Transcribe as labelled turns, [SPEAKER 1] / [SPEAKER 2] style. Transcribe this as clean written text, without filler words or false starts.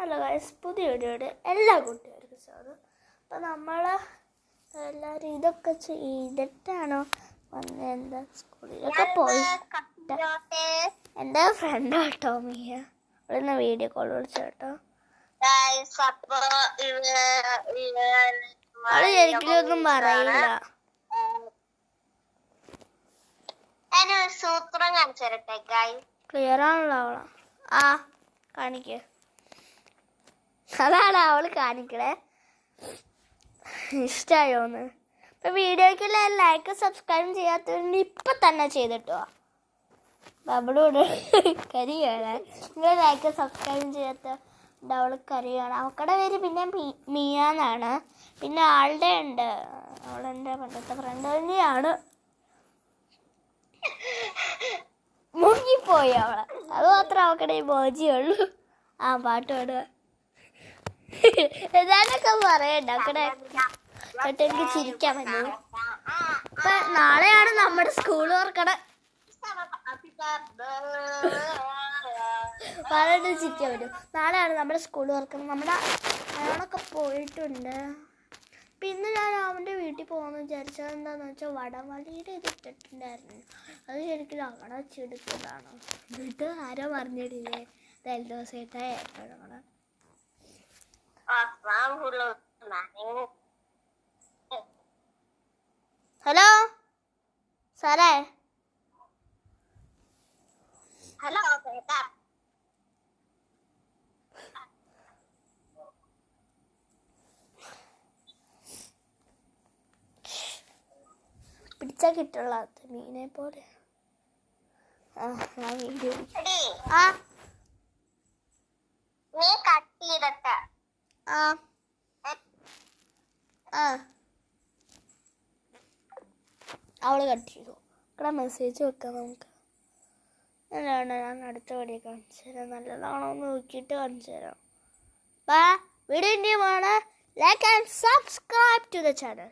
[SPEAKER 1] Hello guys, പുതിയ വീഡിയോയുടെ എല്ലാ കുട്ടികൾക്കും സ്വാഗതം. അപ്പോൾ നമ്മൾ എല്ലാവരും ഇതൊക്കെ ചെയ്തിട്ടാണോ വന്നത്? എന്താ സ്കൂളിലൊക്കെ പോയി എൻ്റെ ഫ്രണ്ട് കേട്ടോ മിയ, അവളിന്ന് വീഡിയോ കോൾ വിളിച്ചു കേട്ടോ. അവള് ശരിക്കും ഒന്നും പറയില്ല.
[SPEAKER 2] സൂത്രം കാണിച്ചു തരട്ടെ ഗൈസ്.
[SPEAKER 1] ക്ലിയർ ആണല്ലോ അവളാ. ആ കാണിക്കേ, അതാണ് അവള് കാണിക്കണേ. ഇഷ്ടമായോന്ന്? ഇപ്പൊ വീഡിയോക്ക് ലൈക്ക് സബ്സ്ക്രൈബ് ചെയ്യാത്തതുകൊണ്ട് ഇപ്പൊ തന്നെ ചെയ്തിട്ടോ. ബബിളോട് കരിയാണ്, നിങ്ങൾ ലൈക്ക് സബ്സ്ക്രൈബ് ചെയ്യാത്ത അവൾ കരിയാണ്. അവക്കടെ പേര് പിന്നെ മിയാന്നാണ്. പിന്നെ ആളുടെ ഉണ്ട്, അവളെൻ്റെ പണ്ടത്തെ ഫ്രണ്ട് തന്നെയാണ്. മുങ്ങിപ്പോയി അവള്, അത് മാത്രം അവക്കടെ മോജിയുള്ളൂ. ആ പാട്ട് പാടുക ഏതാണ്ടൊക്കെ പറയണ്ട, അവക്കടെ കേട്ട് എനിക്ക് ചിരിക്കാൻ പറ്റും. ഇപ്പൊ നാളെയാണ് നമ്മുടെ സ്കൂൾ തുറക്കണേ. പറഞ്ഞിട്ട് ചിരിക്കാൻ പറ്റും. നാളെയാണ് നമ്മുടെ സ്കൂൾ തുറക്കുന്നത്. നമ്മുടെ അയാളൊക്കെ പോയിട്ടുണ്ട്. പിന്നെ ഞാൻ അവൻ്റെ വീട്ടിൽ പോകുമെന്ന് വിചാരിച്ചത് എന്താണെന്ന് വെച്ചാൽ വടംവലിയുടെ ഇതിട്ടിട്ടുണ്ടായിരുന്നു. അത് ശരിക്കും അങ്ങനെ വെച്ചെടുത്തതാണ്. എന്നിട്ട് ആരോ പറഞ്ഞിട്ടില്ലേ ദിവസമായിട്ടാണ് ഏർപ്പെടുന്നത്. ഹലോ സാറേ.
[SPEAKER 2] ഹലോ
[SPEAKER 1] പിടിച്ചാൽ കിട്ടുള്ള മീനെ പോലെ. വീഡിയോ
[SPEAKER 2] നീ കട്ട് ചെയ്തിട്ട്
[SPEAKER 1] അവള് കട്ട് ചെയ്തു. ഇവിടെ മെസ്സേജ് വെക്കാം നമുക്ക്. അല്ലാണ്ട് ഞാൻ അടുത്ത വീഡിയോ കാണിച്ചു തരാം. നല്ലതാണോ എന്ന് നോക്കിയിട്ട് കാണിച്ചു തരാം. Video like and subscribe to the channel.